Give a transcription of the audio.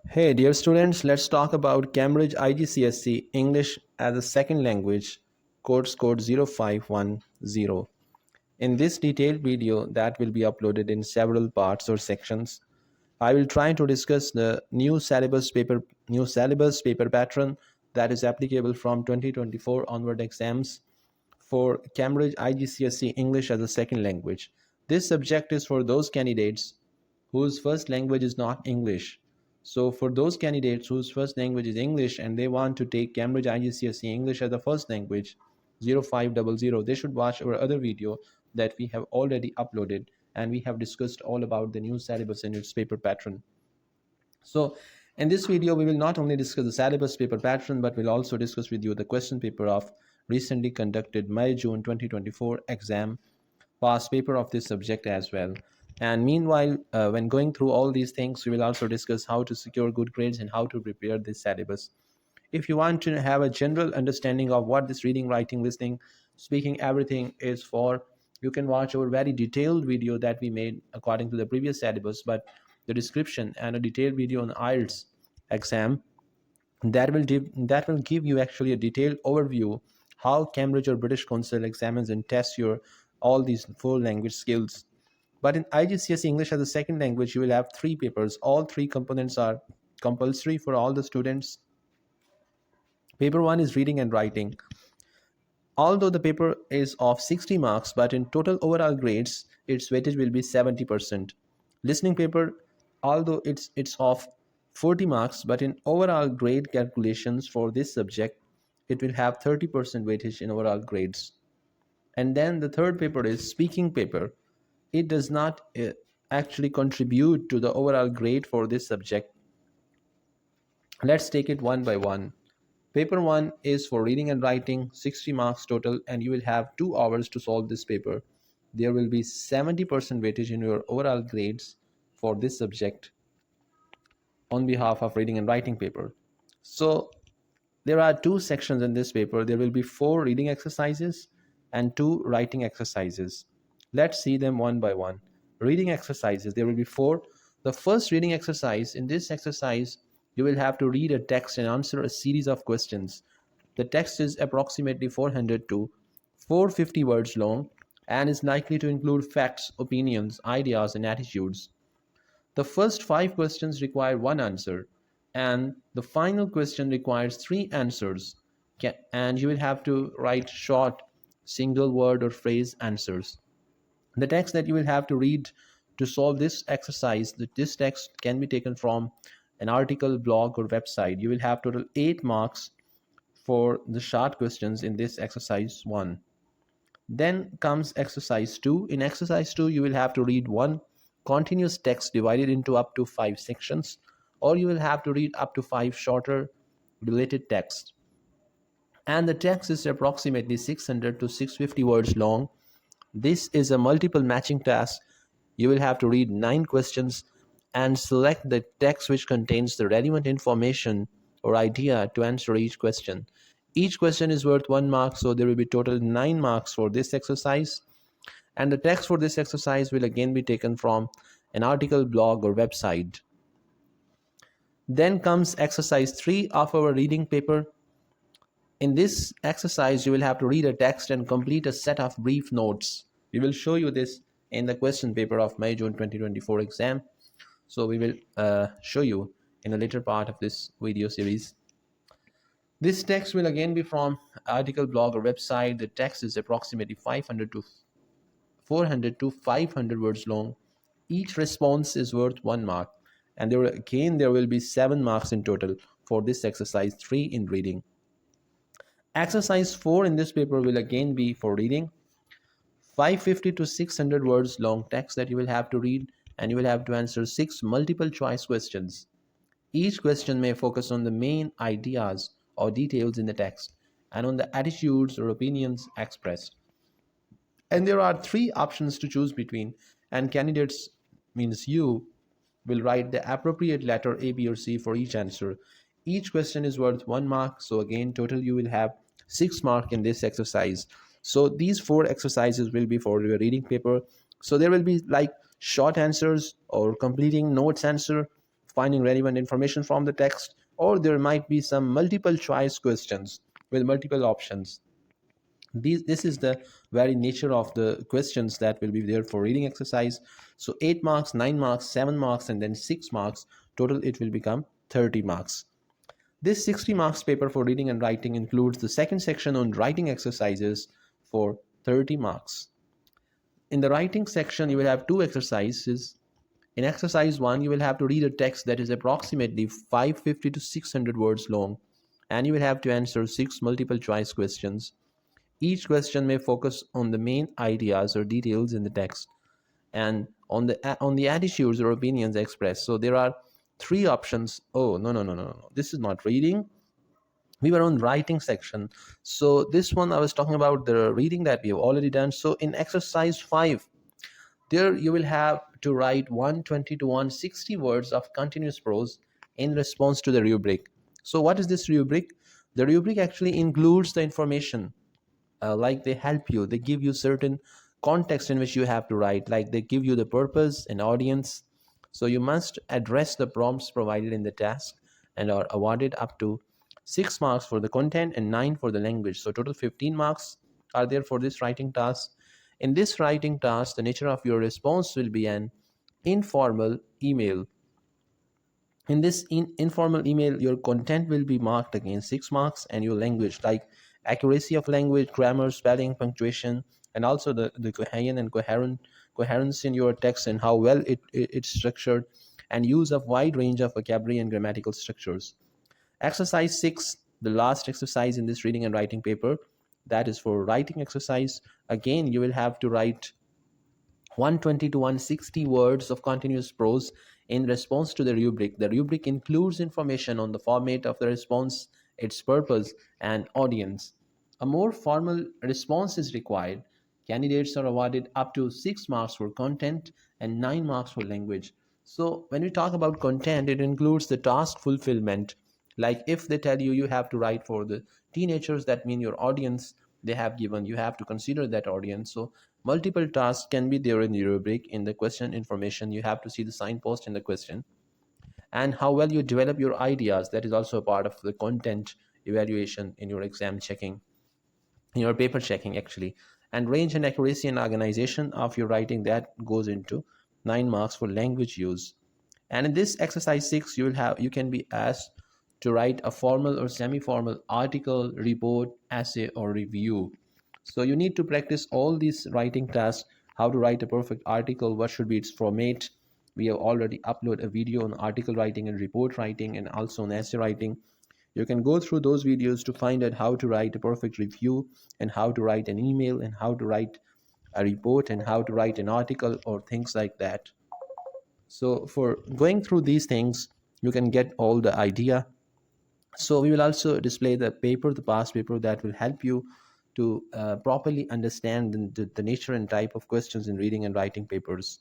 Hey dear students, let's talk about Cambridge IGCSE English as a Second Language course code 0510. In this detailed video that will be uploaded in several parts or sections, I will try to discuss the new syllabus paper pattern that is applicable from 2024 onward exams for Cambridge IGCSE English as a Second Language. This subject is for those candidates whose first language is not English. So for those candidates whose first language is English and they want to take Cambridge IGCSE English as a first language 0500, they should watch our other video that we have already uploaded, and we have discussed all about the new syllabus and its paper pattern. So in this video, we will not only discuss the syllabus paper pattern, but we'll also discuss with you the question paper of recently conducted May-June 2024 exam past paper of this subject as well. And meanwhile, when going through all these things, we will also discuss how to secure good grades and how to prepare this syllabus. If you want to have a general understanding of what this reading, writing, listening, speaking, everything is for, you can watch our very detailed video that we made according to the previous syllabus, but the description and a detailed video on IELTS exam that will give you actually a detailed overview how Cambridge or British Council examines and tests your all these four language skills. But in IGCSE English as a second language, you will have three papers. All three components are compulsory for all the students. Paper 1 is reading and writing. Although the paper is of 60 marks, but in total overall grades, its weightage will be 70%. Listening paper, although it's of 40 marks, but in overall grade calculations for this subject, it will have 30% weightage in overall grades. And then the third paper is speaking paper. It does not actually contribute to the overall grade for this subject. Let's take it one by one. Paper 1 is for reading and writing, 60 marks total, and you will have 2 hours to solve this paper. There will be 70% weightage in your overall grades for this subject on behalf of reading and writing paper. So there are two sections in this paper. There will be 4 reading exercises and 2 writing exercises. Let's see them one by one. Reading exercises, there will be 4. The first reading exercise, in this exercise, you will have to read a text and answer a series of questions. The text is approximately 400 to 450 words long and is likely to include facts, opinions, ideas, and attitudes. The first 5 questions require 1 answer, and the final question requires 3 answers. And you will have to write short, single word or phrase answers. The text that you will have to read to solve this exercise, this text can be taken from an article, blog, or website. You will have total 8 marks for the short questions in this exercise 1. Then comes exercise 2. In exercise 2, you will have to read one continuous text divided into up to 5 sections, or you will have to read up to 5 shorter related texts. And the text is approximately 600 to 650 words long. This is a multiple matching task. You will have to read 9 questions and select the text which contains the relevant information or idea to answer each question. Each question is worth 1 mark, so there will be total 9 marks for this exercise. And the text for this exercise will again be taken from an article, blog, or website. Then comes exercise 3 of our reading paper. In this exercise, you will have to read a text and complete a set of brief notes. We will show you this in the question paper of May-June 2024 exam. So we will show you in a later part of this video series. This text will again be from article, blog, or website. The text is approximately 400 to 500 words long. Each response is worth 1 mark. And there will be 7 marks in total for this exercise 3 in reading. Exercise 4 in this paper will again be for reading. 550 to 600 words long text that you will have to read, and you will have to answer 6 multiple choice questions. Each question may focus on the main ideas or details in the text and on the attitudes or opinions expressed. And there are 3 options to choose between, and candidates, means you, will write the appropriate letter A, B, or C for each answer. Each question is worth 1 mark, so again total you will have 6 marks in this exercise. So these 4 exercises will be for your reading paper. So there will be like short answers or completing notes answer, finding relevant information from the text, or there might be some multiple choice questions with multiple options. This is the very nature of the questions that will be there for reading exercise. So 8 marks, 9 marks, 7 marks, and then 6 marks. Total, it will become 30 marks. This 60 marks paper for reading and writing includes the second section on writing exercises for 30 marks. In the writing section, you will have two exercises. In exercise 1, you will have to read a text that is approximately 550 to 600 words long, and you will have to answer 6 multiple choice questions. Each question may focus on the main ideas or details in the text and on the attitudes or opinions expressed. So there are three options. Oh, no, no, no, no, no. This is not reading. We were on writing section. So this one I was talking about the reading that we have already done. So in exercise 5, there you will have to write 120 to 160 words of continuous prose in response to the rubric. So what is this rubric? The rubric actually includes the information, like they help you, they give you certain context in which you have to write, like they give you the purpose and audience. So you must address the prompts provided in the task and are awarded up to 6 marks for the content and 9 for the language. So total 15 marks are there for this writing task. In this writing task, the nature of your response will be an informal email. In this informal email, your content will be marked against 6 marks, and your language, like accuracy of language, grammar, spelling, punctuation, and also the cohesion and coherence in your text, and how well it's structured, and use of wide range of vocabulary and grammatical structures. Exercise 6, the last exercise in this reading and writing paper, that is for writing exercise. Again, you will have to write 120 to 160 words of continuous prose in response to the rubric. The rubric includes information on the format of the response, its purpose, and audience. A more formal response is required. Candidates are awarded up to 6 marks for content and 9 marks for language. So, when we talk about content, it includes the task fulfillment. Like if they tell you you have to write for the teenagers, that means your audience they have given, you have to consider that audience. So multiple tasks can be there in the rubric. In the question information, you have to see the signpost in the question, and how well you develop your ideas, that is also a part of the content evaluation in your exam checking, in your paper checking actually. And range and accuracy and organization of your writing, that goes into 9 marks for language use. And in this exercise 6, you can be asked to write a formal or semi-formal article, report, essay, or review. So you need to practice all these writing tasks: how to write a perfect article, what should be its format. We have already uploaded a video on article writing and report writing, and also on essay writing. You can go through those videos to find out how to write a perfect review, and how to write an email, and how to write a report, and how to write an article, or things like that. So for going through these things, you can get all the idea. So we will also display the paper, the past paper, that will help you to properly understand the nature and type of questions in reading and writing papers.